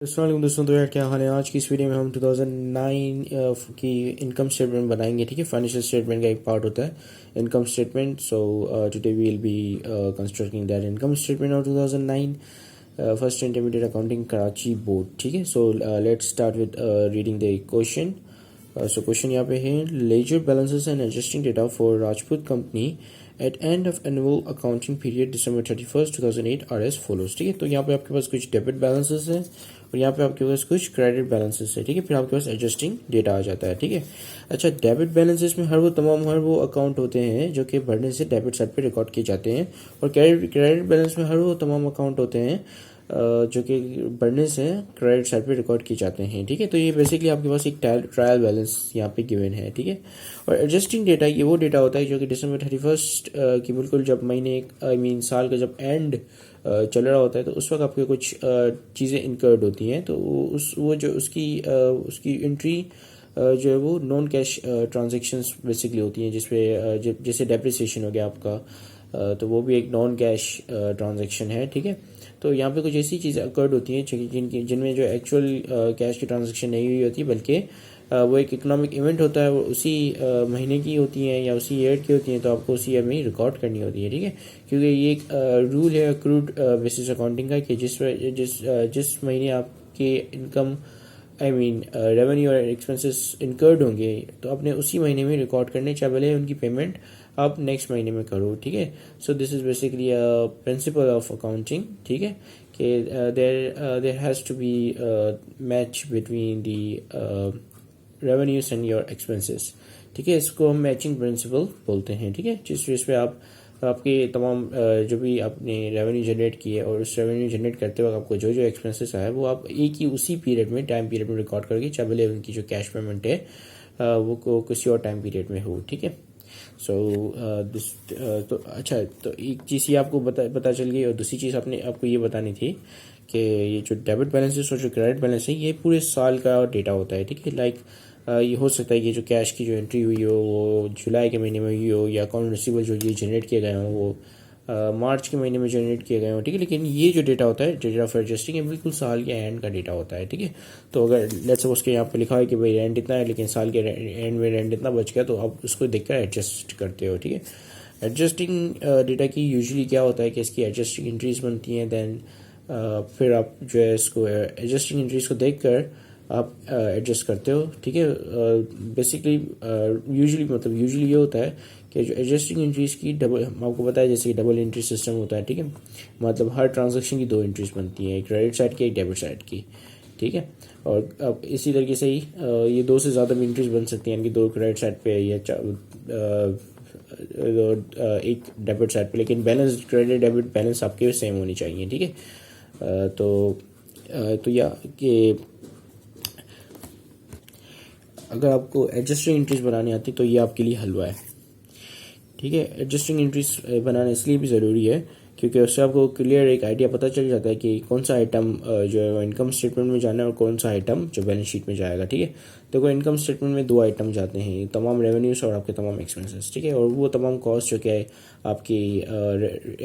अस्सलाम वालेकुम दोस्तों। तो यार क्या हाल है। आज की इस वीडियो में हम 2009 की इनकम स्टेटमेंट बनाएंगे। ठीक है, फाइनेंशियल स्टेटमेंट का एक पार्ट होता है income statement. So today we will be constructing that income statement of 2009 first intermediate accounting Karachi board. ठीक है, so let's start with reading the question. So question यहाँ पे है, ledger balances and adjusting data for Rajput company at end of annual accounting period December 31st 2008 are as follows. ठीक है, तो यहाँ पे आपके पास कुछ डेबिट बैलेंसेस है और यहाँ पे आपके पास कुछ क्रेडिट बैलेंसेस है। ठीक है, फिर आपके पास एडजस्टिंग डेटा आ जाता है। ठीक है, अच्छा, डेबिट बैलेंसेस में हर वो अकाउंट होते हैं जो कि भरने से डेबिट साइड पे रिकॉर्ड किए जाते हैं, और क्रेडिट बैलेंस में हर वो तमाम अकाउंट होते हैं जो कि बढ़ने से क्रेडिट साइड पे रिकॉर्ड किए जाते हैं। ठीक है, तो ये बेसिकली आपके पास एक ट्रायल बैलेंस यहाँ पे गिवन है। ठीक है, और एडजस्टिंग डेटा ये वो डेटा होता है जो कि December 31st की बिल्कुल जब महीने साल का जब एंड चल रहा होता है तो उस वक्त आपके कुछ चीज़ें इनकर्ड होती हैं, तो वो जो उसकी एंट्री जो है वो नॉन कैश ट्रांजेक्शन्स बेसिकली होती हैं, जिसपे जैसे डेप्रिसिएशन हो गया आपका, तो वो भी एक नॉन कैश ट्रांजेक्शन है। ठीक है, तो यहाँ पे कुछ ऐसी चीज़ें अकर्ड होती हैं जिनमें जो एक्चुअल कैश की ट्रांजैक्शन नहीं हुई होती, बल्कि वो एक इकोनॉमिक इवेंट होता है, वो उसी महीने की होती हैं या उसी ईयर की होती हैं, तो आपको उसी ईयर में ही रिकॉर्ड करनी होती है। ठीक है, क्योंकि ये एक रूल है अक्रूड बेसिस अकाउंटिंग का कि जिस महीने आपके इनकम रेवेन्यू और एक्सपेंसेस इनकर्ड होंगे तो आपने उसी महीने में रिकॉर्ड करने, चाहे भले उनकी पेमेंट आप नेक्स्ट महीने में करो। ठीक है, so this is basically a principle of accounting. ठीक है, कि there has to be match between the revenues and your expenses. ठीक है, इसको हम मैचिंग प्रिंसिपल बोलते हैं। ठीक है, जिस पे आपके तमाम जो भी आपने रेवेन्यू जनरेट किए और उस रेवेन्यू जनरेट करते वक्त आपको जो जो एक्सपेंसेस आए वो आप एक ही उसी पीरियड में टाइम पीरियड में रिकॉर्ड करके, चाहे भले उनकी जो कैश पेमेंट है वो किसी और टाइम पीरियड में हो। ठीक है, सो दिस तो अच्छा, तो एक चीज़ ये आपको पता चल गई, और दूसरी चीज़ आपको ये बतानी थी कि ये जो डेबिट बैलेंस है और जो क्रेडिट बैलेंस है ये पूरे साल का डेटा होता है। ठीक है, लाइक ये हो सकता है कि जो कैश की जो एंट्री हुई हो वो जुलाई के महीने में हुई हो, या अकाउंट रिसीवेबल जो ये जनरेट किए गए हों वो मार्च के महीने में जनरेट किए गए हों। ठीक है, लेकिन ये जो डेटा होता है, डेटा ऑफ एडजस्टिंग, है बिल्कुल साल के एंड का डेटा होता है। ठीक है, तो अगर लेट्स सपोज के यहाँ पे लिखा है कि भाई रेंट इतना है, लेकिन साल के एंड में रेंट इतना बच गया, तो आप उसको देखकर एडजस्ट करते हो। ठीक है, एडजस्टिंग डेटा की यूजुअली क्या होता है कि इसकी एडजस्टिंग एंट्रीज बनती हैं, देन फिर आप जो है इसको एडजस्टिंग एंट्रीज को देखकर आप एडजस्ट करते हो। ठीक है, बेसिकली यूजुअली ये होता है कि जो एडजस्टिंग एंट्रीज की डबल, आपको पता है जैसे कि डबल एंट्री सिस्टम होता है। ठीक है, मतलब हर ट्रांजैक्शन की दो एंट्रीज बनती हैं, एक क्रेडिट साइड की एक डेबिट साइड की। ठीक है, और अब इसी तरीके से ही ये दो से ज़्यादा भी एंट्रीज बन सकती हैं, यानी कि दो क्रेडिट साइड पे या एक डेबिट साइड पे, लेकिन बैलेंस क्रेडिट डेबिट बैलेंस आपके सेम होनी चाहिए। ठीक है, तो या कि अगर आपको एडजस्टिंग एंट्रीज बनानी आती तो ये आपके लिए हलवा है। ठीक है, एडजस्टिंग एंट्रीज बनाना इसलिए भी ज़रूरी है क्योंकि उससे आपको क्लियर एक आइडिया पता चल जाता है कि कौन सा आइटम जो है वो इनकम स्टेटमेंट में जाना है और कौन सा आइटम जो बैलेंस शीट में जाएगा। ठीक है, देखो इनकम स्टेटमेंट में दो आइटम जाते हैं, तमाम रेवेन्यूज और आपके तमाम एक्सपेंसेस। ठीक है, और वो तमाम कॉस्ट जो कि आपकी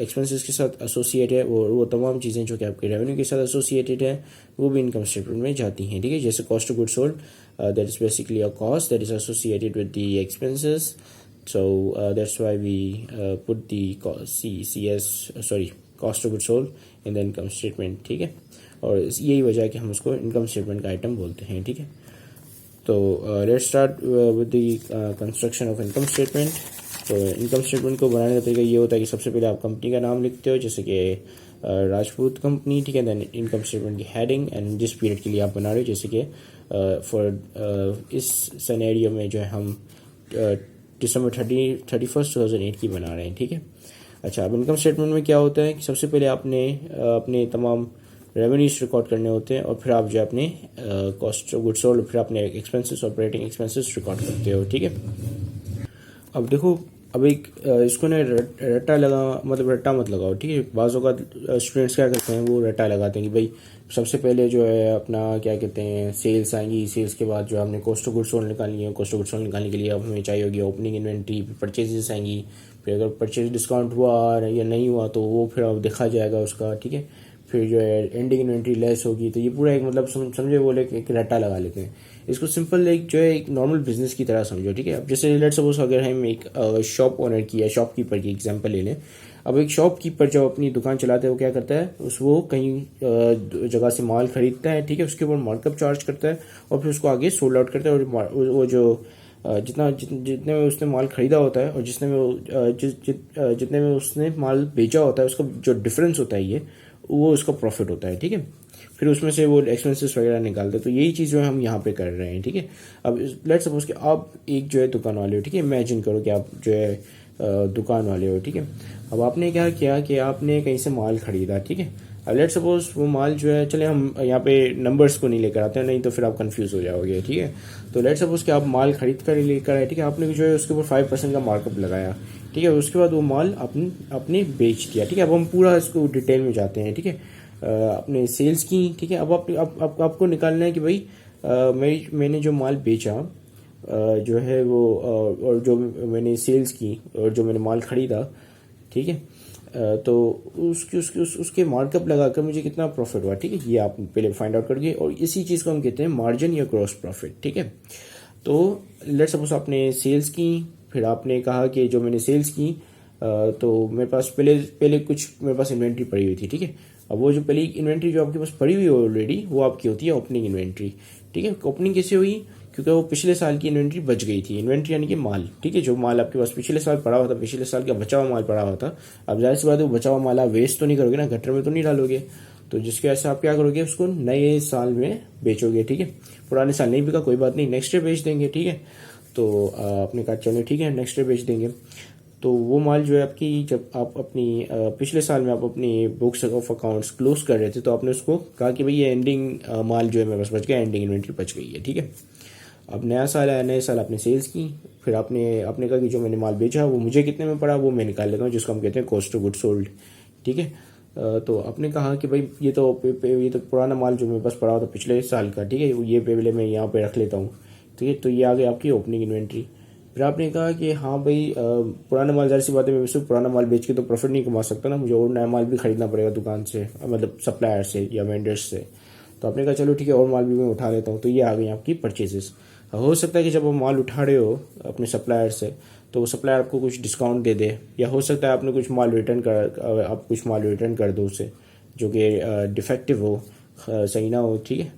एक्सपेंसेस के साथ एसोसिएट है, और वो तमाम चीज़ें जो कि आपके रेवेन्यू के साथ एसोसिएटेड है वो भी इनकम स्टेटमेंट में जाती हैं। ठीक है, जैसे cost of good sold, that is basically a cost that is associated with the expenses. So that's why we put the cost of goods sold in the income statement. ठीक है, और यही वजह है कि हम उसको इनकम स्टेटमेंट का आइटम बोलते हैं। ठीक है, तो let's start with the construction of income statement. तो इनकम स्टेटमेंट को बनाने का तरीका ये होता है कि सबसे पहले आप कंपनी का नाम लिखते हो, जैसे कि राजपूत कंपनी। ठीक है, देन इनकम स्टेटमेंट की हेडिंग एंड जिस पीरियड के लिए आप बना रहे हो, जैसे कि फॉर इस सिनेरियो में जो है हम December 31st 2008 की बना रहे हैं। ठीक है, अच्छा, अब इनकम स्टेटमेंट में क्या होता है कि सबसे पहले आपने अपने तमाम रेवेन्यूज रिकॉर्ड करने होते हैं, और फिर आप जो अपने कॉस्ट ऑफ गुड्स सोल्ड, फिर अपने एक्सपेंसेस, ऑपरेटिंग एक्सपेंसेस रिकॉर्ड करते हो। ठीक है, अब देखो, अब एक इसको ना रट्टा मत लगाओ। ठीक है, बाज़ों का स्टूडेंट्स क्या करते हैं, वो रट्टा लगाते हैं कि भाई सबसे पहले जो है अपना क्या कहते हैं सेल्स आएंगी, सेल्स के बाद जो हमने कॉस्ट ऑफ गुड्स सोल्ड निकालनी है, कॉस्ट ऑफ गुड्स सोल्ड निकालने के लिए अब हमें चाहिए होगी ओपनिंग इन्वेंट्री, परचेजेस आएंगी, फिर अगर परचेज डिस्काउंट हुआ या नहीं हुआ तो वो फिर अब देखा जाएगा उसका। ठीक है, फिर जो है एंडिंग इन्वेंट्री लेस होगी, तो ये पूरा एक मतलब समझे बोले कि एक रट्टा लगा लेते हैं। इसको सिंपल एक जो है एक नॉर्मल बिजनेस की तरह समझो, ठीक है। अब जैसे लेट्स सपोज अगर हम एक शॉप ओनर की या शॉपकीपर की एग्जांपल ले लें। अब एक शॉपकीपर जब अपनी दुकान चलाता है वो क्या करता है, वो कहीं जगह से माल खरीदता है, ठीक है, उसके ऊपर मार्कअप चार्ज करता है और फिर उसको आगे सोल्ड आउट करता है। और वो जो जितने में उसने माल खरीदा होता है और जितने में उसने माल बेचा होता है, उसका जो डिफरेंस होता है ये वो उसका प्रॉफिट होता है, ठीक है। फिर उसमें से वो एक्सपेंसेस वगैरह निकालते हैं। तो यही चीज़ जो है हम यहाँ पे कर रहे हैं, ठीक है। अब लेट्स सपोज कि आप एक जो है दुकान वाले हो, ठीक है। इमेजिन करो कि आप जो है दुकान वाले हो, ठीक है। अब आपने क्या किया कि आपने कहीं से माल खरीदा, ठीक है। अब लेट्स सपोज वो माल जो है, चले हम यहाँ पे नंबर्स को नहीं लेकर आते हैं, नहीं तो फिर आप कंफ्यूज हो जाओगे, ठीक है। तो लेट्स सपोज कि आप माल खरीद कर लेकर आए, ठीक है। आपने जो है उसके ऊपर 5% का मार्कअप लगाया, ठीक है। उसके बाद वो माल आपने बेच दिया, ठीक है। अब हम पूरा इसको डिटेल में जाते हैं, ठीक है। अपने सेल्स की, ठीक है। अब आपको निकालना है कि भाई मैंने जो माल बेचा जो है वो और जो मैंने सेल्स की और जो मैंने माल खरीदा, ठीक है। तो उसके मार्कअप लगाकर मुझे कितना प्रॉफिट हुआ, ठीक है। ये आप पहले फाइंड आउट करिए और इसी चीज़ को हम कहते हैं मार्जिन या ग्रॉस प्रॉफिट, ठीक है। तो लेट्स सपोज आपने सेल्स की, फिर आपने कहा कि जो मैंने सेल्स की तो मेरे पास पहले कुछ मेरे पास इन्वेंट्री पड़ी हुई थी, ठीक है। अब वो जो पहली इन्वेंट्री जो आपके पास पड़ी हुई है ऑलरेडी, वो आपकी होती है ओपनिंग इन्वेंट्री, ठीक है। ओपनिंग कैसे हुई, क्योंकि वो पिछले साल की इन्वेंट्री बच गई थी। इन्वेंट्री यानी कि माल, ठीक है। जो माल आपके पास पिछले साल पड़ा हुआ था, पिछले साल का बचा हुआ माल पड़ा हुआ था। अब जाहिर सी बात है वो बचा हुआ माल आप वेस्ट तो नहीं करोगे ना, गटर में तो नहीं डालोगे। तो जिसकी वजह से आप क्या करोगे, उसको नए साल में बेचोगे, ठीक है। पुराने साल नहीं बिका, कोई बात नहीं, नेक्स्ट ईयर बेच देंगे, ठीक है। तो आपने कहा चलो ठीक है नेक्स्ट ईयर बेच देंगे। तो वो माल जो है आपकी, जब आप अपनी पिछले साल में आप अपनी बुक्स ऑफ अकाउंट्स क्लोज कर रहे थे, तो आपने उसको कहा कि भाई ये एंडिंग माल जो है मेरे पास बच गया, एंडिंग इन्वेंट्री बच गई है, ठीक है। अब नया साल आया, नए साल आपने सेल्स की, फिर आपने कहा कि जो मैंने माल बेचा वो मुझे कितने में पड़ा वो मैं निकाल लेता हूँ, जिसको हम कहते हैं कॉस्ट ऑफ गुड सोल्ड, ठीक है। तो आपने कहा कि भाई ये तो पुराना माल जो मेरे पास पड़ा हुआ था पिछले साल का, ठीक है, ये पहले मैं यहाँ पे रख लेता हूँ, ठीक है। तो ये आ गई आपकी ओपनिंग इन्वेंट्री। फिर आपने कहा कि हाँ भाई पुराना माल, जाहिर सी बात है मैं सिर्फ पुराना माल बेच के तो प्रॉफिट नहीं कमा सकता ना, मुझे और नया माल भी खरीदना पड़ेगा दुकान से, मतलब सप्लायर से या वेंडर्स से। तो आपने कहा चलो ठीक है और माल भी मैं उठा लेता हूँ। तो ये आ गई आपकी परचेजेस। हो सकता है कि जब आप माल उठा रहे हो अपने सप्लायर से, तो वो सप्लायर आपको कुछ डिस्काउंट दे दे, या हो सकता है आपने कुछ माल रिटर्न कर दो उसे, जो कि डिफेक्टिव हो, सही ना हो, ठीक है,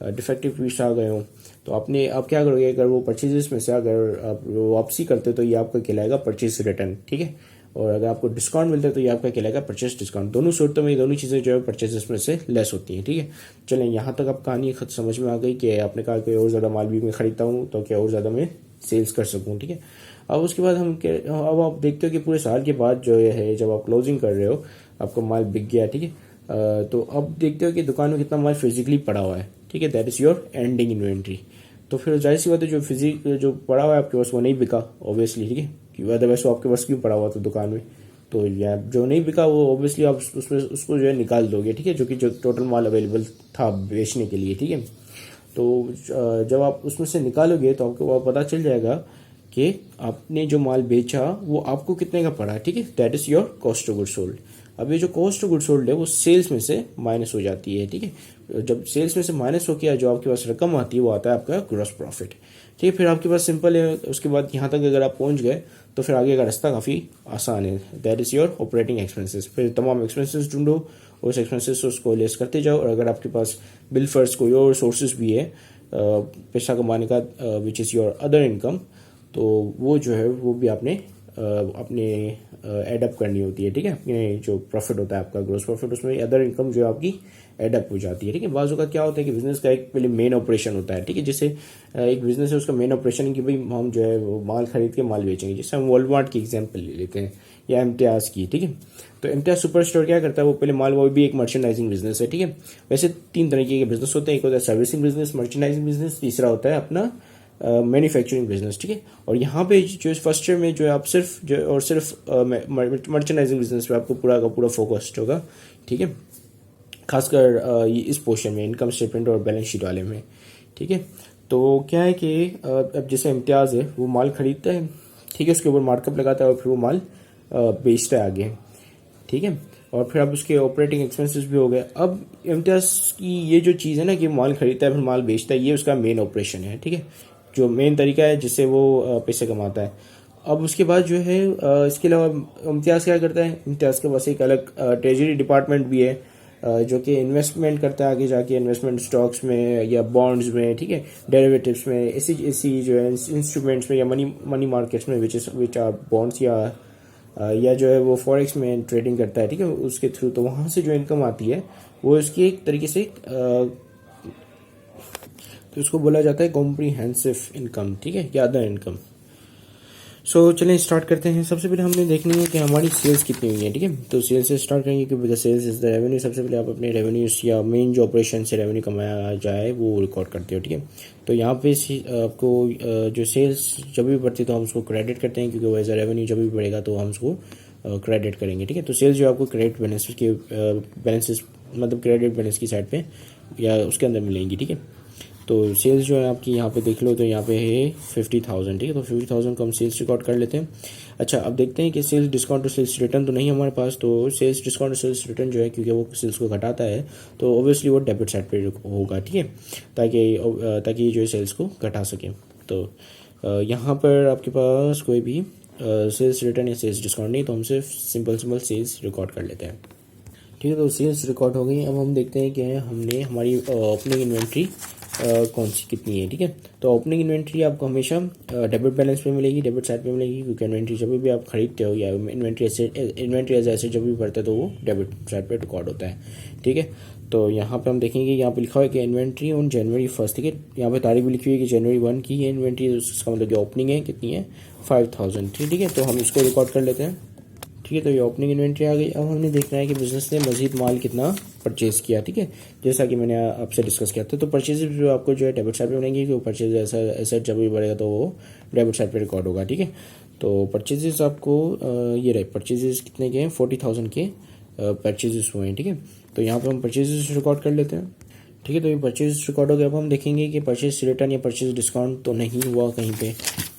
डिफेक्टिव पीस आ गए हो। तो आप क्या करोगे, अगर वो परचेजेस में से अगर आप वापसी करते हो तो ये आपका कहलाएगा परचेज रिटर्न, ठीक है। और अगर आपको डिस्काउंट मिलता है तो ये आपका कहलाएगा परचेज डिस्काउंट। दोनों सूरतों में ये दोनों चीज़ें जो है परचेजेस में से लेस होती हैं, ठीक है। चलें यहाँ तक अब कहानी खत समझ में आ गई कि आपने कहा कि और ज़्यादा माल भी मैं खरीदता हूँ तो क्या और ज़्यादा मैं सेल्स कर सकूँ, ठीक है। अब उसके बाद अब आप देखते हो कि पूरे साल के बाद जो है जब आप क्लोजिंग कर रहे हो, आपका माल बिक गया, ठीक है। तो अब देखते हो कि दुकान में कितना माल फिजिकली पड़ा हुआ है, ठीक है, that is your ending inventory. तो फिर जाहिर सी बात है जो पड़ा हुआ है आपके पास वो नहीं बिका ऑब्वियसली, ठीक है, क्योंकि अदरवाइज वो आपके पास क्यों पड़ा हुआ था दुकान में। तो या जो नहीं बिका वो ऑब्वियसली आप उसको जो है निकाल दोगे, ठीक है, जो टोटल माल अवेलेबल था बेचने के लिए, ठीक है। तो जब आप उसमें से निकालोगे तो आपको पता चल जाएगा कि आपने जो माल बेचा वो आपको कितने का पड़ा, ठीक है, that is your cost of good sold. अब ये जो कॉस्ट ऑफ गुड सोल्ड है वो सेल्स में से माइनस हो जाती है, ठीक है। जब सेल्स में से माइनस हो गया जो आपके पास रकम आती है वो आता है आपका ग्रॉस प्रॉफिट, ठीक है। फिर आपके पास सिंपल है, उसके बाद यहाँ तक अगर आप पहुँच गए तो फिर आगे का रास्ता काफ़ी आसान है, that is your operating expenses. फिर तमाम एक्सपेंसेस ढूंढो और उस एक्सपेंसेस उसको लेस करते जाओ, और अगर आपके पास बिल फर्स्ट कोई और सोर्सेज भी है पैसा कमाने का, which is your other income, तो वो जो है वो भी आपने अपने एडअप करनी होती है, ठीक है। अपने जो प्रॉफिट होता है आपका ग्रोस प्रॉफिट, उसमें अदर इनकम जो है आपकी एडअप हो जाती है, ठीक है। बाजू का क्या होता है कि बिजनेस का एक पहले मेन ऑपरेशन होता है, ठीक है। जैसे एक बिजनेस है उसका मेन ऑपरेशन है कि भाई हम जो है वो माल खरीद के माल बेचेंगे। जैसे हम वॉलमार्ट की एग्जांपल ले लेते हैं या इम्तियाज़ की, ठीक है। तो इम्तियाज़ सुपर स्टोर क्या करता है, वो पहले माल, वो भी एक मर्चेंडाइजिंग बिजनेस है, ठीक है। वैसे 3 तरीके के बिजनेस होते हैं, एक होता है सर्विसिंग बिजनेस, मर्चेंडाइजिंग बिजनेस, तीसरा होता है अपना मैन्युफैक्चरिंग बिजनेस, ठीक है। और यहाँ पे जो फर्स्ट ईयर में जो है आप सिर्फ मर्चेंडाइजिंग बिजनेस पे आपको पूरा का पूरा फोकस्ड होगा, ठीक है, खासकर इस पोर्शन में इनकम स्टेटमेंट और बैलेंस शीट वाले में, ठीक है। तो क्या है कि अब जैसे इम्तियाज़ है वो माल खरीदता है, ठीक है, उसके ऊपर मार्कअप लगाता है और फिर वो माल बेचता है आगे, ठीक है। और फिर अब उसके ऑपरेटिंग एक्सपेंसेस भी हो गए। अब इम्तियाज़ की ये जो चीज़ है ना कि माल खरीदता है फिर माल बेचता है, ये उसका मेन ऑपरेशन है, ठीक है, जो मेन तरीका है जिससे वो पैसे कमाता है। अब उसके बाद जो है इसके अलावा इम्तियाज़ क्या करता है, इम्तियाज़ के पास एक अलग ट्रेजरी डिपार्टमेंट भी है जो कि इन्वेस्टमेंट करता है आगे जाके, इन्वेस्टमेंट स्टॉक्स में या बॉन्ड्स में, ठीक है, डेरिवेटिव्स में, ऐसी जो है इंस्ट्रूमेंट्स में या मनी मार्केट्स में विच आर बॉन्ड्स या जो है वो फॉरेक्स में ट्रेडिंग करता है, ठीक है, उसके थ्रू। तो वहाँ से जो इनकम आती है वो इसकी एक तरीके से तो उसको बोला जाता है कॉम्प्रीहेंसिव इनकम, ठीक है, या अदर इनकम। सो चलें स्टार्ट करते हैं। सबसे पहले हमने देखनी है कि हमारी सेल्स कितनी हुई है, ठीक है। तो सेल्स से स्टार्ट करेंगे क्योंकि सेल्स इज द रेवेन्यू। सबसे पहले आप अपने रेवेन्यूज या मेन जो ऑपरेशन से रेवेन्यू कमाया जाए वो रिकॉर्ड करते हो, ठीक है। तो यहाँ पे आपको जो सेल्स जब भी बढ़ती है तो हम उसको क्रेडिट करते हैं, क्योंकि वो एज अ रेवेन्यू जब भी बढ़ेगा तो हम उसको क्रेडिट करेंगे, ठीक है। तो सेल्स जो आपको क्रेडिट बैलेंस के बैलेंसेस मतलब क्रेडिट बैलेंस की साइड पे या उसके अंदर मिलेंगी, ठीक है। तो सेल्स जो है आपकी यहाँ पे देख लो तो यहाँ पे है 50,000, ठीक है। तो 50,000 को हम सेल्स रिकॉर्ड कर लेते हैं। अच्छा, अब देखते हैं कि सेल्स डिस्काउंट और सेल्स रिटर्न तो नहीं हमारे पास। तो सेल्स डिस्काउंट और सेल्स रिटर्न जो है क्योंकि वो सेल्स को घटाता है तो ऑब्वियसली वो डेबिट साइड पे होगा, ठीक है, ताकि जो है सेल्स को घटा सके। तो यहाँ पर आपके पास कोई भी सेल्स रिटर्न या सेल्स डिस्काउंट नहीं, तो हम सिर्फ सिंपल सेल्स रिकॉर्ड कर लेते हैं, ठीक है। तो सेल्स रिकॉर्ड हो गई। अब हम देखते हैं कि हमने हमारी ओपनिंग इन्वेंट्री कौन सी कितनी है, ठीक है। तो ओपनिंग इन्वेंट्री आपको हमेशा डेबिट बैलेंस पे मिलेगी, डेबिट साइड पे मिलेगी, क्योंकि इन्वेंट्री जब भी आप खरीदते हो या इन्वेंट्री एज एसेट जब भी बढ़ता है तो वो डेबिट साइड पे रिकॉर्ड होता है, ठीक है। तो यहाँ पे हम देखेंगे यहाँ पे लिखा हुआ है कि इन्वेंट्री ऑन जनवरी 1, ठीक है। यहाँ पे तारीख भी लिखी हुई है कि जनवरी 1 की ये इन्वेंट्री, उसका मतलब कि ओपनिंग है कितनी है 5,000, ठीक है। तो हम इसको रिकॉर्ड कर लेते हैं, ठीक है। तो ये ओपनिंग इन्वेंट्री आ गई। अब हमने देखना है कि बिजनेस ने मजीद माल कितना परचेज किया, ठीक है, जैसा कि मैंने आपसे डिस्कस किया था। तो परचेज जो आपको जो है डेबिट साइड पे बनेंगे, क्योंकि परचेज ऐसा एसेट जब भी बढ़ेगा तो वो डेबिट साइड पे रिकॉर्ड होगा, ठीक है। तो परचेजेस आपको ये रहे, परचेजेस कितने के हैं 40,000 के परचेजेस हुए हैं, ठीक है। तो यहाँ पर हम परचेजेस रिकॉर्ड कर लेते हैं, ठीक है। तो ये परचेज रिकॉर्ड हो गया। अब हम देखेंगे कि परचेज रिटर्न या परचेज डिस्काउंट तो नहीं हुआ कहीं पे,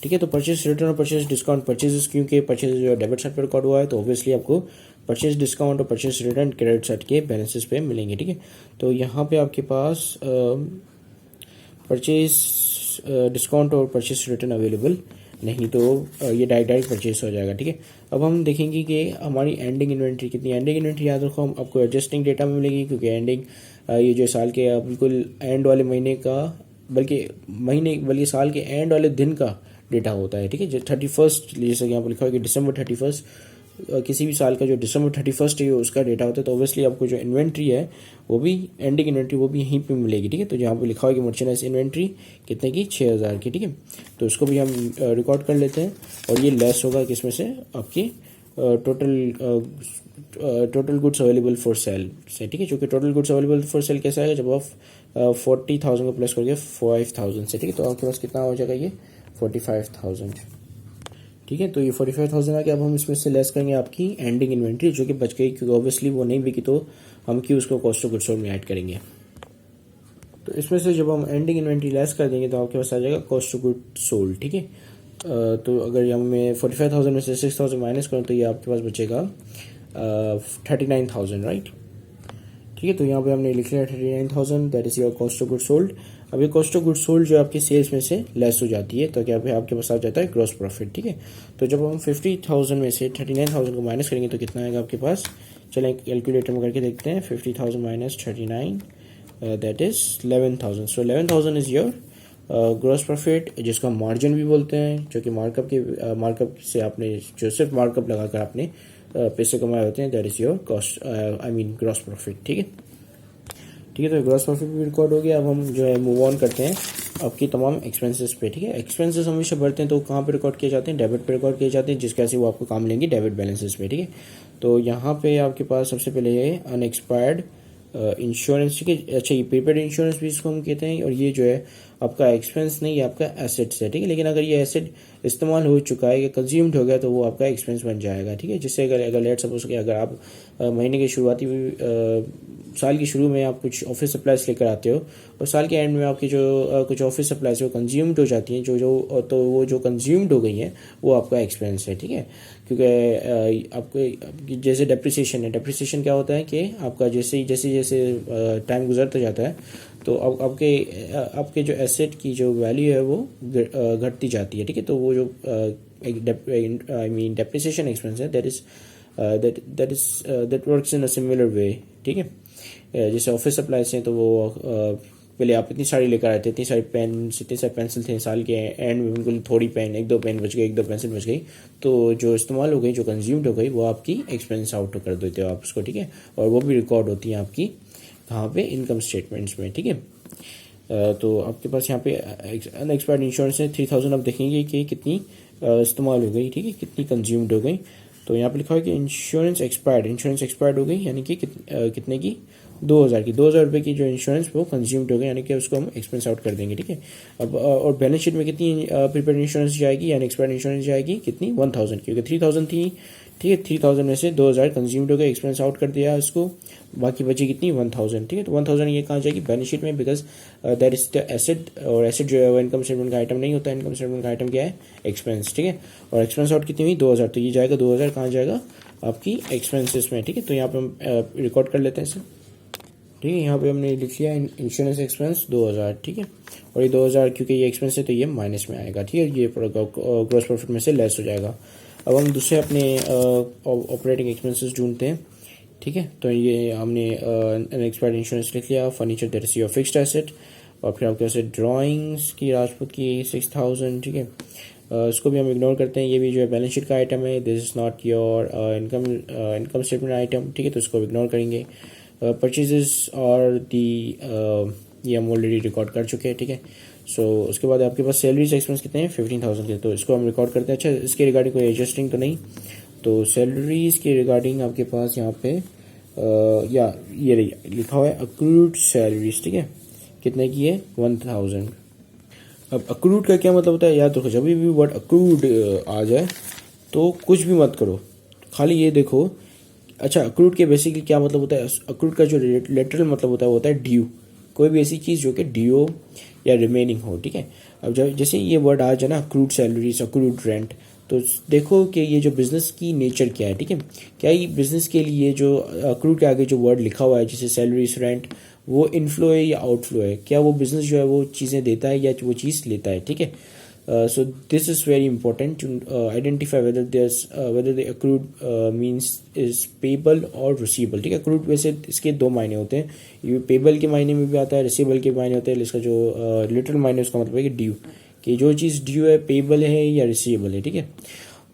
ठीक है। तो परचेज रिटर्न और परचेज डिस्काउंट, परचेजेस क्योंकि परचेज जो डेबिट साइड पर रिकॉर्ड हुआ है तो ऑब्वियसली आपको परचेज डिस्काउंट और परचेज रिटर्न क्रेडिट साइड के बैलेंसेस पे मिलेंगे, ठीक है। तो यहाँ पे आपके पास परचेज डिस्काउंट और परचेज रिटर्न अवेलेबल नहीं, तो ये डायरेक्ट परचेज हो जाएगा, ठीक है। अब हम देखेंगे कि हमारी एंडिंग इन्वेंट्री कितनी है। एंडिंग इन्वेंट्री याद रखो हम आपको एडजस्टिंग डेटा में मिलेगी, क्योंकि एंडिंग ये जो साल के बिल्कुल एंड वाले महीने का बल्कि साल के एंड वाले दिन का डेटा होता है, ठीक है। 31st जैसे कि यहाँ पर लिखा है कि December 31 किसी भी साल का जो December 31 है उसका डेटा होता है। तो ऑब्वियसली आपको जो इन्वेंट्री है वो भी एंडिंग इन्वेंट्री वो भी यहीं पे मिलेगी, ठीक है। तो यहाँ पे लिखा हुआ है कि मर्चेंडाइज इन्वेंट्री कितने की 6,000 की, ठीक है। तो इसको भी हम रिकॉर्ड कर लेते हैं और ये लेस होगा किसमें से, आपकी total goods available for sale से, ठीक है। क्योंकि total goods available for sale कैसा है जब आप 40,000 को प्लस करोगे 5,000 से, ठीक है। तो आपके पास कितना हो जाएगा ये 45,000, ठीक है। तो ये 45,000 आ गया। अब हम इसमें से लेस करेंगे आपकी एंडिंग इन्वेंट्री जो कि बच गई, क्योंकि ऑब्वियसली वो नहीं बिकी तो हम क्यों उसको कॉस्ट ऑफ गुड्स सोल्ड में ऐड करेंगे। तो इसमें से जब हम एंडिंग इन्वेंट्री लेस कर देंगे तो आपके पास आ जाएगा कॉस्ट ऑफ गुड्स सोल्ड, ठीक है। तो अगर यहाँ मैं 45,000 में से 6,000 माइनस करूँ तो ये आपके पास बचेगा 39,000, राइट, ठीक है। तो यहाँ पे हमने लिख लिया 39,000, that is your cost of goods sold. अब ये कॉस्ट ऑफ गुड्स सोल्ड जो आपकी सेल्स में से लेस हो जाती है तो क्या आपके पास आ जाता है ग्रॉस प्रॉफिट, ठीक है। तो जब हम 50,000 में से 39,000 को माइनस करेंगे तो कितना आएगा आपके पास, चलें कैलकुलेटर में करके देखते हैं। 50,000 minus 39 that is 11,000। So 11,000 is your gross profit, जिसको हम मार्जिन भी बोलते हैं, जो कि मार्कअप से आपने जो सिर्फ मार्कअप लगाकर आपने पैसे कमाए होते हैं, that is your cost gross profit, ठीक है, ठीक है। तो ग्रॉस प्रॉफिट भी रिकॉर्ड हो गया। अब हम जो है मूव ऑन करते हैं आपकी तमाम एक्सपेंसेस पे, ठीक है। एक्सपेंसेस हमेशा बढ़ते हैं तो कहाँ पे रिकॉर्ड किए जाते हैं, डेबिट पे रिकॉर्ड किए जाते हैं, जिसके ऐसे वो आपको काम लेंगे डेबिट बैलेंसेस पे, ठीक है। तो यहाँ पे आपके पास सबसे पहले है अनएक्सपायर्ड इंश्योरेंस, ठीक है। अच्छा, ये प्रीपेड इंश्योरेंस भी इसको हम कहते हैं, और ये जो है आपका एक्सपेंस नहीं, ये आपका एसेट्स है, ठीक है। लेकिन अगर ये एसेट इस्तेमाल हो चुका है या कंज्यूम्ड हो गया तो वो आपका एक्सपेंस बन जाएगा, ठीक है। जिससे अगर लेट सपोज कि अगर आप महीने की शुरुआती साल के शुरू में आप कुछ ऑफिस सप्लाईज लेकर आते हो और साल के एंड में आपकी जो कुछ ऑफिस सप्लाईज वो कंज्यूम्ड हो जाती हैं, तो वो जो कंज्यूम्ड हो गई हैं वो आपका एक्सपेंस है, ठीक है। क्योंकि आपको जैसे डेप्रिसिएशन है, डेप्रिसिएशन क्या होता है कि आपका जैसे जैसे टाइम गुजरता जाता है तो आपके जो एसेट की जो वैल्यू है वो घटती जाती है, ठीक है। तो वो जो डेप्रिसिएशन एक्सपेंस है that works in a similar way, ठीक है। जैसे ऑफिस सप्लाईज हैं तो वो पहले आप इतनी सारी लेकर आए थे, इतनी सारी पेन, इतने सारे पेंसिल थे, साल के एंड में बिल्कुल थोड़ी पेन, एक दो पेन बच गई, एक दो पेंसिल बच गई, तो जो इस्तेमाल हो गई, जो कंज्यूम्ड हो गई, वो आपकी एक्सपेंस आउट कर देते हो आप उसको, ठीक है। और वो भी रिकॉर्ड होती है आपकी कहाँ पे, इनकम स्टेटमेंट्स में, ठीक है। तो आपके पास यहाँ पे अनएक्सपायर्ड इंश्योरेंस है 3000, आप देखेंगे कि कितनी इस्तेमाल हो गई, ठीक है, कितनी कंज्यूम्ड हो गई। तो यहाँ पे लिखा है कि इंश्योरेंस एक्सपायर्ड हो गई, यानी कि कितने की, 2000 की, 2000 रुपये की जो इंश्योरेंस वो कंज्यूम्ड हो गई, यानी कि उसको हम एक्सपेंस आउट कर देंगे, ठीक है। अब और बैलेंस शीट में कितनी प्रीपेड इंश्योरेंस जाएगी, यानी एक्सपायर्ड इंश्योरेंस जाएगी कितनी, 1000 की, क्योंकि 3000 थी, ठीक है। 3000 में से 2000 कंज्यूम्ड हो गए, एक्सपेंस आउट कर दिया उसको, बाकी बची कितनी, 1000, ठीक है। तो 1000 ये कहाँ जाएगी, बैलेंस शीट में, because that is the asset, और एसेट जो है वो इनकम स्टेटमेंट का आइटम नहीं होता है, इनकम स्टेटमेंट का आइटम क्या है, एक्सपेंस, ठीक है। और एक्सपेंस आउट कितनी हुई, 2000, तो ये जाएगा 2000 कहाँ जाएगा, आपकी एक्सपेंसेस में, ठीक है। तो यहाँ पे हम रिकॉर्ड कर लेते हैं इसे, ठीक है। यहाँ पे हमने लिख लिया इंश्योरेंस एक्सपेंस 2000, ठीक है। और ये 2000 क्योंकि ये एक्सपेंस है तो ये माइनस में आएगा, ठीक है, ये ग्रॉस प्रॉफिट में से लेस हो जाएगा। अब हम दूसरे अपने ऑपरेटिंग एक्सपेंसेस ढूंढते हैं, ठीक है। तो ये हमने अनएक्सपायर्ड इंश्योरेंस लिख लिया, furniture that is your fixed asset, और फिर आपके पास ड्राइंग्स की राजपूत की 6000, ठीक है। इसको भी हम इग्नोर करते हैं, ये भी जो है बैलेंस शीट का आइटम है, this is not your income statement item, ठीक है, तो इसको इग्नोर करेंगे। परचेजेस और दी ये हम ऑलरेडी रिकॉर्ड कर चुके हैं, ठीक है। सो उसके बाद आपके पास सैलरीज एक्सपेंस कितने हैं, 15000 के, तो इसको हम रिकॉर्ड करते हैं। अच्छा, इसके रिगार्डिंग कोई एडजस्टिंग तो नहीं, तो सैलरीज के रिगार्डिंग आपके पास यहाँ पे या ये लिखा हुआ है अक्रूड सैलरीज, ठीक है, कितने की है, 1000। अब अक्रूड का क्या मतलब होता है, याद रखो, जब भी वर्ड अक्रूड आ जाए तो कुछ भी मत करो, खाली ये देखो। अच्छा, अक्रूड के बेसिकली क्या मतलब होता है, अक्रूड का जो लिटरल मतलब होता है वो होता है ड्यू, कोई भी ऐसी चीज़ जो कि ड्यू या रिमेनिंग हो, ठीक है। अब जब जैसे ये वर्ड आ जाए ना, अक्रूड सैलरीज, अक्रूड रेंट, तो देखो कि ये जो बिज़नेस की नेचर क्या है, ठीक है। क्या ये बिज़नेस के लिए जो अक्रूड के आगे जो वर्ड लिखा हुआ है जैसे सैलरीज, रेंट, वो इनफ्लो है या आउटफ्लो है, क्या वो बिज़नेस जो है वो चीज़ें देता है या वो चीज़ लेता है, ठीक है। So this is very important to identify whether the accrued means is payable or receivable, ठीक है। accrued वैसे इसके दो मायने होते हैं, ये payable के मायने में भी आता है, receivable के मायने होते हैं। इसका जो literal मायने उसका मतलब है कि ड्यू, कि जो चीज़ ड्यू है पेबल है या रिसीवेबल है, ठीक है।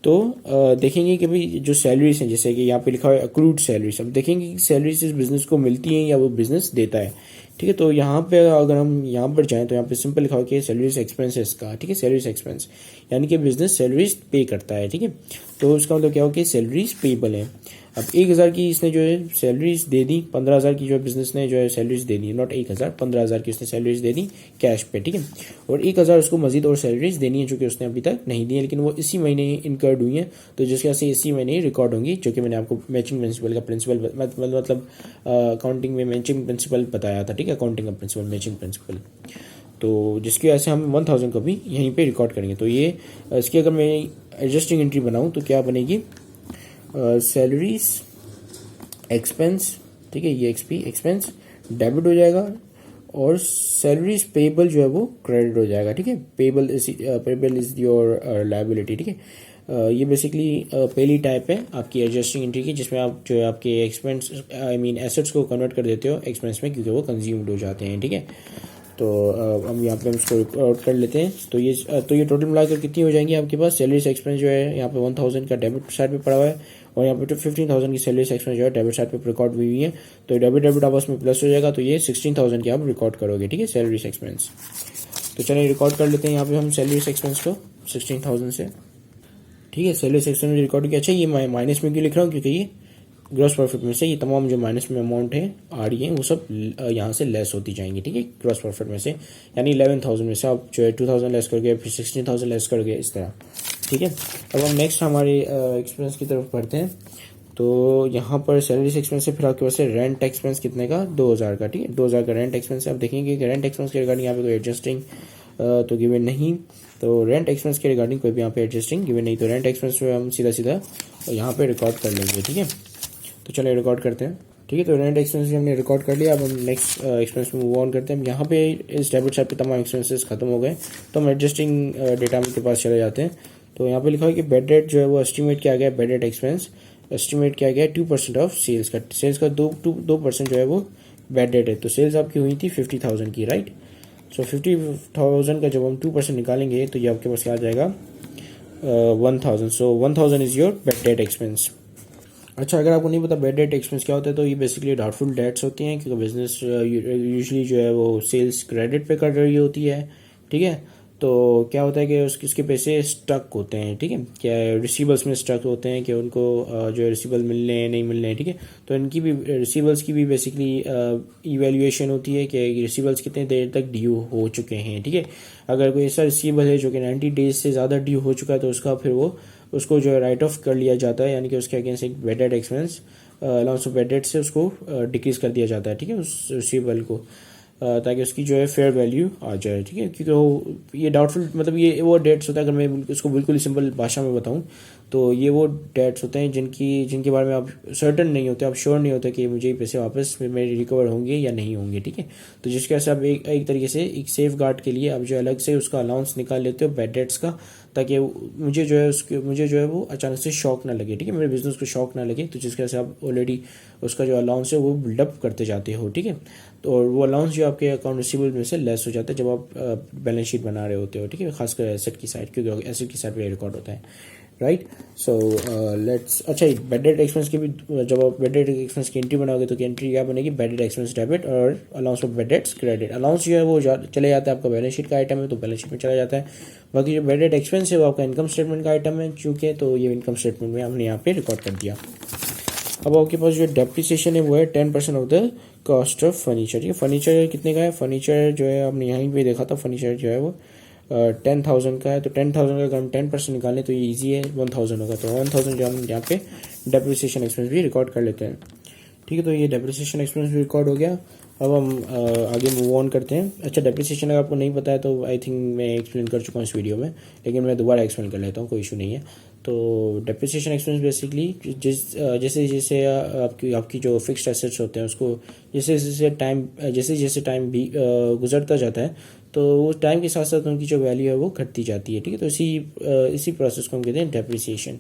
तो देखेंगे कि भाई जो सैलरीज हैं, जैसे कि यहाँ पे लिखा है अक्रूड सैलरीज, अब देखेंगे कि सैलरीज इस बिजनेस को मिलती हैं या वो बिजनेस देता है, ठीक है। तो यहाँ पे अगर हम यहाँ पर जाएं तो यहाँ पे सिंपल लिखा हुआ कि सैलरीज एक्सपेंस है इसका, ठीक है, सैलरीज एक्सपेंस, यानी कि बिजनेस सैलरीज पे करता है, ठीक है। तो उसका मतलब क्या हो कि सैलरीज पेबल है। अब 1000 की इसने जो है सैलरीज दे दी, 15000 की जो है बिजनेस ने जो है सैलरीज दे दी, नॉट 1000, 15000 की उसने सैलरीज दे दी कैश पे, ठीक है। और 1000 उसको मजीद और सैलरीज देनी है जो कि उसने अभी तक नहीं दी है, लेकिन वो इसी महीने इनकर्ड हुई हैं, तो जिसके वजह से इसी महीने रिकॉर्ड होंगी, जो कि मैंने आपको मैचिंग प्रिंसिपल का प्रिंसिपल मतलब अकाउंटिंग में मैचिंग प्रिंसिपल बताया था, ठीक है, अकाउंटिंग का प्रिंसिपल, मैचिंग प्रिंसिपल। तो जिसकी वजह से हम 1000 को भी यहीं पे रिकॉर्ड करेंगे। तो ये इसकी अगर मैं एडजस्टिंग एंट्री बनाऊँ तो क्या बनेगी, सैलरीज एक्सपेंस, ठीक है, ये एक्सपेंस डेबिट हो जाएगा, और सैलरीज पेबल जो है वो क्रेडिट हो जाएगा, ठीक है। पेबल इज योर लायबिलिटी, ठीक है। ये बेसिकली पहली टाइप है आपकी एडजस्टिंग एंट्री की, जिसमें आप जो है आपके एक्सपेंस एसेट्स को कन्वर्ट कर देते हो एक्सपेंस में, क्योंकि वो कंज्यूम्ड हो जाते हैं, ठीक है। तो हम यहाँ पे हम इसको रिकॉर्ड कर लेते हैं। तो ये टोटल मिलाकर कितनी हो जाएंगी आपके पास, सैलरीज एक्सपेंस जो है यहाँ पे 1000 का डेबिट साइड पे पड़ा हुआ है, और यहाँ पे तो 15000 की सैलरीज एक्सपेंस जो है डेबिट साइड पे रिकॉर्ड हुई है। तो डेबिट आपस में प्लस हो जाएगा, तो ये 16000 की आप रिकॉर्ड करोगे, ठीक है, सैलरीज एक्सपेंस। तो चलिए रिकॉर्ड कर लेते हैं यहाँ पे हम सैलरीज एक्सपेंस को 16000 से, ठीक है। सैलरीज एक्सपेंस रिकॉर्ड किया। अच्छा, ये माइनस में क्यों लिख रहा हूँ, क्योंकि ये ग्रॉस प्रॉफिट में से ये तमाम जो माइनस में अमाउंट है आ रही है वो सब यहाँ से लेस होती जाएंगी, ठीक है, ग्रॉस प्रॉफिट में से, यानी 11000 में से आप जो है 2000 लेस करके फिर 16000 लेस करके इस तरह, ठीक है। अब हम नेक्स्ट हमारे एक्सपेंस की तरफ बढ़ते हैं। तो यहाँ पर सैलरीज एक्सपेंस है, फिर आपके पास है रेंट एक्सपेंस कितने का, 2000 का, ठीक है, 2000 का रेंट एक्सपेंस है। आप देखेंगे कि रेंट एक्सपेंस के रिगार्डिंग यहाँ पे कोई एडजस्टिंग तो गिवन नहीं, तो रेंट एक्सपेंस के रिगार्डिंग कोई भी यहाँ पे एडजस्टिंग गिवन नहीं, तो रेंट एक्सपेंस में हम सीधा सीधा यहाँ पे रिकॉर्ड कर लेंगे, ठीक है। तो चलिए रिकॉर्ड करते हैं, ठीक है। तो रेंट एक्सपेंस हमने रिकॉर्ड कर लिया। अब हम नेक्स्ट एक्सपेंस में मूव ऑन करते हैं। यहाँ पे इस डेबिट साइड पे तमाम एक्सपेंसेस खत्म हो गए, तो हम एडजस्टिंग डेटा के पास चले जाते हैं। तो यहाँ पे लिखा है कि बेड रेट जो है वो एस्टिमेट किया गया, बेड रेट एक्सपेंस एस्टिमेट किया गया 2% ऑफ सेल्स का, सेल्स का 2% जो है वो बेड रेट है। तो सेल्स आपकी हुई थी 50,000 की, राइट। सो 50,000 का जब हम 2% निकालेंगे तो ये आपके पास क्या आ जाएगा 1,000। सो 1,000 is your bed rate expense. अच्छा, अगर आपको नहीं पता बेड डेट एक्सपेंस क्या होता है, तो ये बेसिकली डाउटफुल डेट्स होती हैं, क्योंकि बिजनेस यूजुअली जो है वो सेल्स क्रेडिट पे कर रही होती है, ठीक है। तो क्या होता है कि उसके पैसे स्टक होते हैं, ठीक है, क्या रिसीवर्स में स्टक होते हैं कि उनको जो रिसीवल मिलने हैं नहीं मिलने हैं, ठीक है। तो इनकी भी रिसीवर्स की भी बेसिकली इवेल्युएशन होती है कि रिसीवर्स कितने देर तक ड्यू हो चुके हैं, ठीक है। अगर कोई ऐसा रिसीवर है जो कि 90 डेज से ज़्यादा ड्यू हो चुका है, तो उसका फिर वो उसको जो है राइट ऑफ कर लिया जाता है, यानी कि उसके अगेंस्ट एक bed date expense allowance of bed date से उसको डिक्रीज कर दिया जाता है, ठीक है, उस रिसीवेबल को, ताकि उसकी जो है फेयर वैल्यू आ जाए, ठीक है। क्योंकि वो ये डाउटफुल मतलब ये वो डेट्स होता है, अगर मैं इसको बिल्कुल सिंपल भाषा में बताऊं तो ये वो डेट्स होते हैं जिनके बारे में आप सर्टन नहीं होते, आप श्योर नहीं होते कि मुझे ये पैसे वापस मेरे रिकवर होंगे या नहीं होंगे, ठीक है। तो जिसके वजह से आप एक तरीके से एक सेफ गार्ड के लिए आप जो अलग से उसका अलाउंस निकाल लेते हो बेड डेट्स का, ताकि मुझे जो है वो अचानक से शॉक ना लगे, ठीक है, मेरे बिजनेस को शॉक ना लगे। तो जिसकी वजह से आप ऑलरेडी उसका जो अलाउंस है वो बिल्डअप करते जाते हो, ठीक है। तो और वो अलाउंस जो आपके अकाउंट रिसीवेबल में से लेस हो जाता है जब आप बैलेंस शीट बना रहे होते हो, ठीक है, खासकर एसेट की साइड, क्योंकि एसेट की साइड पे रिकॉर्ड होता है, राइट। सो लेट्स अच्छा बेड डेट एक्सपेंस की भी जब आप बेड डेट एक्सपेंस की एंट्री बनाओगे तो एंट्री क्या बनेगी, बेड डेट एक्सपेंस डेबिट और allowance of bad debts credit. Allowance जो है वो चले जाता है आपका बैलेंस शीट का आइटम है, तो बैलेंस शीट में चला जाता है। बाकी जो बेड डेट एक्सपेंस है वो आपका इनकम स्टेटमेंट का आइटम है, चूंकि तो ये इनकम स्टेटमेंट में हमने यहाँ पे रिकॉर्ड कर दिया। अब आपके पास जो डेप्रिसिएशन है वो है 10% of the cost of furniture. ये फर्नीचर कितने का है, फर्नीचर जो है आपने यहीं पे देखा था, फर्नीचर जो है वो 10,000 का है। तो 10,000 का अगर हम 10% निकालें तो ये ईजी है, 1,000 होगा। तो 1,000 जो हम यहाँ पे डेप्रिसिएशन एक्सपेंस भी रिकॉर्ड कर लेते हैं, ठीक है। तो ये डेप्रिसिएशन एक्सपेंस भी रिकॉर्ड हो गया। अब हम आगे मूव ऑन करते हैं। अच्छा, डेप्रिसिएशन अगर आपको नहीं पता है तो आई थिंक मैं एक्सप्लेन कर चुका हूँ इस वीडियो में, लेकिन मैं दोबारा एक्सप्लेन कर लेता हूँ, कोई इशू नहीं है। तो डेप्रिसिएशन एक्सपेंस बेसिकली जैसे जैसे आपकी जो फिक्स्ड एसेट्स होते हैं उसको जैसे जैसे टाइम भी गुजरता जाता है, तो उस टाइम के साथ साथ उनकी जो वैल्यू है वो घटती जाती है, ठीक है। तो इसी प्रोसेस को हम कहते हैं डेप्रिसिएशन,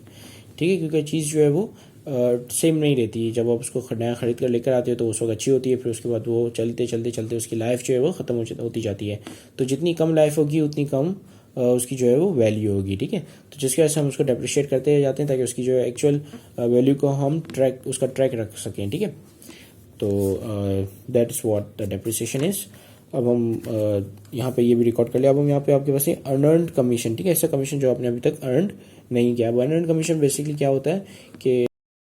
ठीक है, क्योंकि चीज़ जो है वो सेम नहीं रहती। जब आप उसको नया खरीद कर लेकर आते हो तो उस वक्त अच्छी होती है, फिर उसके बाद वो चलते उसकी लाइफ जो है वो ख़त्म होती जाती है। तो जितनी कम लाइफ होगी उतनी कम उसकी जो है वो वैल्यू होगी, ठीक है। तो जिसके वजह से हम उसको डेप्रिशिएट करते जाते हैं ताकि उसकी जो एक्चुअल वैल्यू को हम उसका ट्रैक रख सकें, ठीक है। तो that is what the depreciation is. अब हम यहाँ पे ये भी रिकॉर्ड कर लिया। अब हम यहाँ पे आपके पास अनअर्न्ड कमीशन, ठीक है, ऐसा कमीशन जो आपने अभी तक अर्न नहीं किया। अब अनअर्न्ड कमीशन बेसिकली क्या होता है कि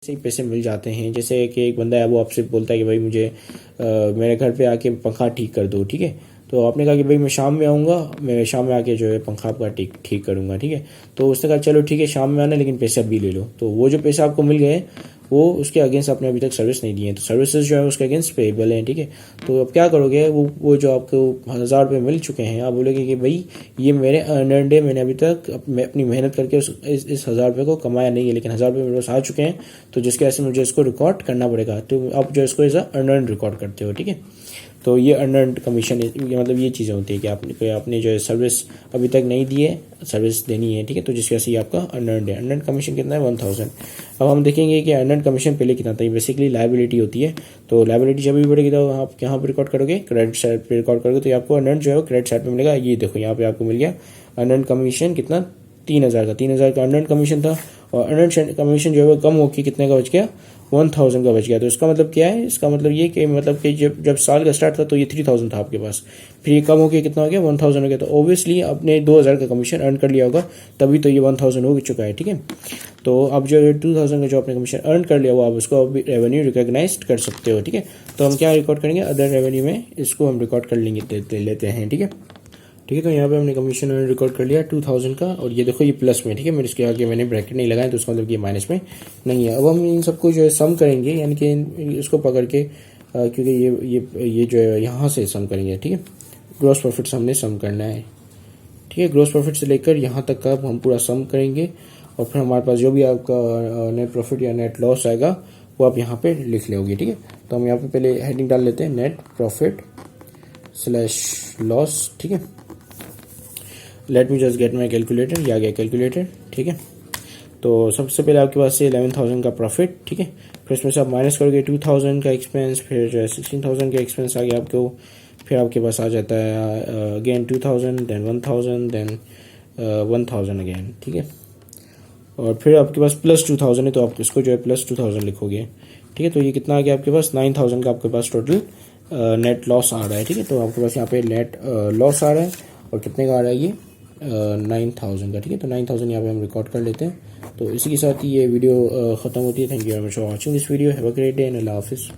से पैसे मिल जाते हैं, जैसे कि एक बंदा है वो आपसे बोलता है कि भाई मुझे मेरे घर पे आके पंखा ठीक कर दो, ठीक है। तो आपने कहा कि भाई मैं शाम में आऊँगा, मैं शाम में आके जो है पंखा आपका ठीक करूँगा, ठीक है। तो उसने कहा चलो ठीक है शाम में आना, लेकिन पैसे अभी ले लो। तो वो जो पैसे आपको मिल गए वो उसके अगेंस्ट आपने अभी तक सर्विस नहीं दी है, तो सर्विसेज जो है उसके अगेंस्ट पेएबल हैं, ठीक है। तो अब क्या करोगे, वो जो आपको 1,000 रुपये मिल चुके हैं, आप बोलोगे कि भाई ये मेरे अर्नड है, मैंने अभी तक अपनी मेहनत करके इस 1,000 रुपये को कमाया नहीं है, लेकिन 1,000 रुपये मेरे पास आ चुके हैं, तो जिसके वजह से मुझे इसको रिकॉर्ड करना पड़ेगा। तो आप जो इसको एज अर्नड रिकॉर्ड करते हो, ठीक है। तो ये अर्नड कमीशन मतलब ये चीज़ें होती है कि आपने जो है सर्विस अभी तक नहीं दी है, सर्विस देनी है, ठीक है। तो जिसकी वजह से ये आपका अर्नड है। अर्नड कमीशन कितना है 1,000। अब हम देखेंगे कि अर्नड कमीशन पहले कितना था। ये बेसिकली लायबिलिटी होती है। तो लायबिलिटी जब भी बढ़ेगी तो आप यहाँ पर रिकॉर्ड करोगे, क्रेडिट साइड पर रिकॉर्ड करोगे, तो आपको अर्नड जो है क्रेडिट साइड पर मिलेगा। ये देखो यहाँ पे आपको मिल गया अर्नड कमीशन कितना, 3,000 का। 3,000 का अर्नड कमीशन था, और अर्नड कमीशन जो है वो कम होकर कितने का बच गया, 1,000 का बच गया। तो इसका मतलब क्या है, इसका मतलब ये कि जब साल का स्टार्ट था तो ये 3,000 था आपके पास, फिर ये कम होकर कितना हो गया, 1,000 हो गया। तो ऑब्वियसली आपने 2,000 का कमीशन अर्न कर लिया होगा, तभी तो ये 1,000 हो चुका है, ठीक है। तो अब जो 2,000 का जो आपने कमीशन अर्न कर लिया वो आप उसको अभी रेवेन्यू रिकॉग्नाइज कर सकते हो, ठीक है। तो हम क्या रिकॉर्ड करेंगे, अदर रेवेन्यू में इसको हम रिकॉर्ड कर लेते हैं, ठीक है। ठीक है। तो यहाँ पे हमने कमीशन रिकॉर्ड कर लिया 2000 का, और ये देखो ये प्लस में, ठीक है, मेरे इसके आगे मैंने ब्रैकेट नहीं लगाया तो उसका मतलब ये माइनस में नहीं है। अब हम इन सबको जो है सम करेंगे, यानी कि इसको पकड़ के क्योंकि ये जो है यहाँ से सम करेंगे, ठीक है। ग्रॉस प्रॉफिट से हमने सम करना है, ठीक है। ग्रॉस प्रॉफिट से लेकर यहाँ तक का हम पूरा सम करेंगे, और फिर हमारे पास जो भी आपका नेट प्रॉफिट या नेट लॉस आएगा वो आप यहाँ पे लिख लोगे, ठीक है। तो हम यहाँ पे पहले हेडिंग डाल लेते हैं नेट प्रॉफिट स्लैश लॉस, ठीक है। Let me just get my calculator, ये आ गया कैलकुलेटर, ठीक है। तो सबसे पहले आपके पास से 11,000 का प्रॉफिट, ठीक है। फिर उसमें से आप माइनस करोगे 2,000 का एक्सपेंस, फिर जो है 16,000 का एक्सपेंस आ गया आपको, फिर आपके पास आ जाता है अगेन 2,000, देन 1,000, देन 1,000 अगेन, ठीक है। और फिर आपके पास प्लस 2,000 है तो आप इसको जो है प्लस 2,000 लिखोगे, ठीक है। तो ये कितना आ गया आपके पास 9,000 का आपके पास टोटल नेट लॉस आ रहा है, ठीक है। तो आपके पास यहाँ पे नेट लॉस आ रहा है, और कितने का आ रहा है ये 9,000 का, ठीक है। तो 9,000 यहाँ पे हम रिकॉर्ड कर लेते हैं। तो इसी के साथ ही ये वीडियो ख़त्म होती है। Thank you very much for watching this video. Have a great day and अल्लाह हाफिज़।